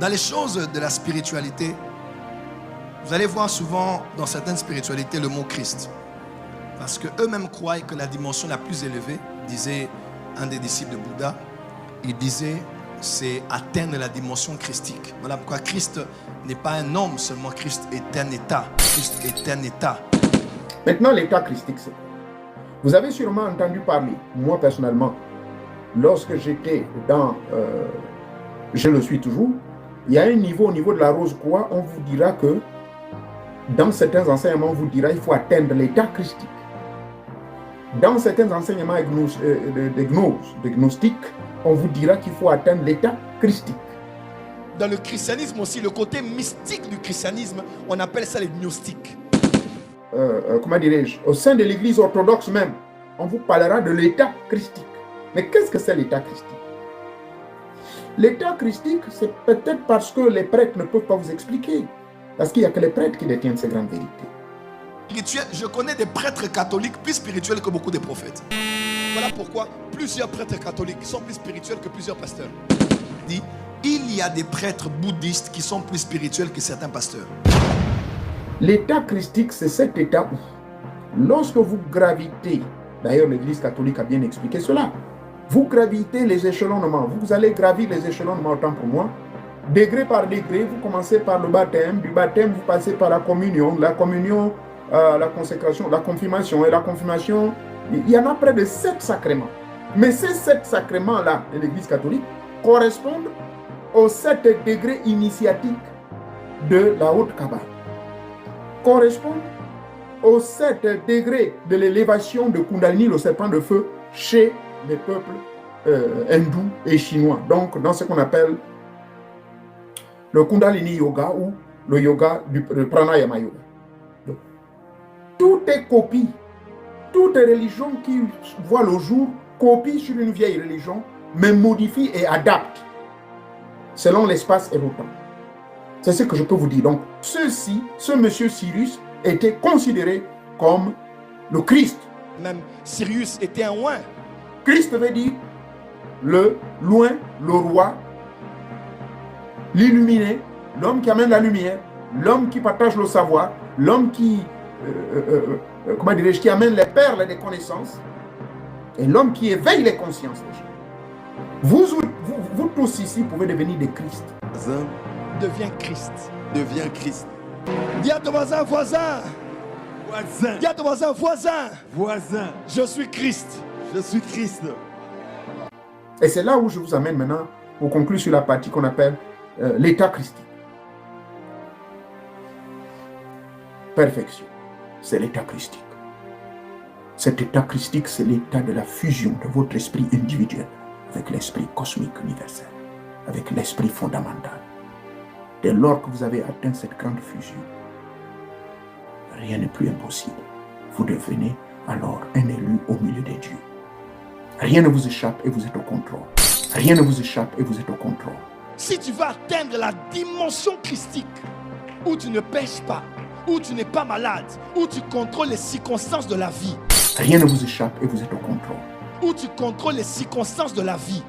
Dans les choses de la spiritualité, vous allez voir souvent dans certaines spiritualités le mot Christ. Parce qu'eux-mêmes croient que la dimension la plus élevée, disait un des disciples de Bouddha, il disait c'est atteindre la dimension christique. Voilà pourquoi Christ n'est pas un homme seulement, Christ est un état. Christ est un état. Maintenant, l'état christique, c'est quoi? Vous avez sûrement entendu parler, moi personnellement, lorsque j'étais dans, je le suis toujours, il y a un niveau, au niveau de la Rose-Croix, on vous dira que, dans certains enseignements, on vous dira qu'il faut atteindre l'état christique. Dans certains enseignements de gnostique, on vous dira qu'il faut atteindre l'état christique. Dans le christianisme aussi, le côté mystique du christianisme, on appelle ça les gnostiques. Comment dirais-je, au sein de l'église orthodoxe même, on vous parlera de l'état christique. Mais qu'est-ce que c'est l'état christique? L'état christique, c'est peut-être parce que les prêtres ne peuvent pas vous expliquer. Parce qu'il n'y a que les prêtres qui détiennent ces grandes vérités. Je connais des prêtres catholiques plus spirituels que beaucoup de prophètes. Voilà pourquoi plusieurs prêtres catholiques sont plus spirituels que plusieurs pasteurs. Il y a des prêtres bouddhistes qui sont plus spirituels que certains pasteurs. L'état christique, c'est cet état où, lorsque vous gravitez, d'ailleurs l'église catholique a bien expliqué cela, vous gravitez les échelonnements, vous allez gravir les échelonnements autant pour moi, degré par degré, vous commencez par le baptême, du baptême vous passez par la communion, la consécration, la confirmation, et la confirmation, il y en a près de 7 sacrements. Mais ces 7 sacrements-là de l'église catholique correspondent aux 7 degrés initiatiques de la haute Kabbale, correspondent aux 7 degrés de l'élévation de Kundalini, le serpent de feu, chez les peuples hindous et chinois. Donc, dans ce qu'on appelle le Kundalini Yoga ou le yoga du Pranayama Yoga. Donc, tout est copie. Toute religion qui voit le jour copie sur une vieille religion, mais modifie et adapte selon l'espace et le temps. C'est ce que je peux vous dire. Donc, ce monsieur Sirius était considéré comme le Christ. Même Sirius était un oin. Christ veut dire le loin, le roi, l'illuminé, l'homme qui amène la lumière, l'homme qui partage le savoir, l'homme qui, comment dirais-je, qui amène les perles des connaissances, et l'homme qui éveille les consciences des gens. Vous tous ici pouvez devenir des Christ. Deviens Christ. Deviens Christ. Dis à ton voisin, voisin. Voisin. Dis à ton voisin, voisin. Voisin. Je suis Christ. Je suis Christ. Et c'est là où je vous amène maintenant pour conclure sur la partie qu'on appelle l'état christique. Perfection, c'est l'état christique. Cet état christique, c'est l'état de la fusion de votre esprit individuel avec l'esprit cosmique universel, avec l'esprit fondamental. Dès lors que vous avez atteint cette grande fusion, rien n'est plus impossible. Vous devenez alors un élu au milieu des dieux. Rien ne vous échappe et vous êtes au contrôle. Rien ne vous échappe et vous êtes au contrôle. Si tu vas atteindre la dimension christique, où tu ne pêches pas, où tu n'es pas malade, où tu contrôles les circonstances de la vie, rien ne vous échappe et vous êtes au contrôle. où tu contrôles les circonstances de la vie,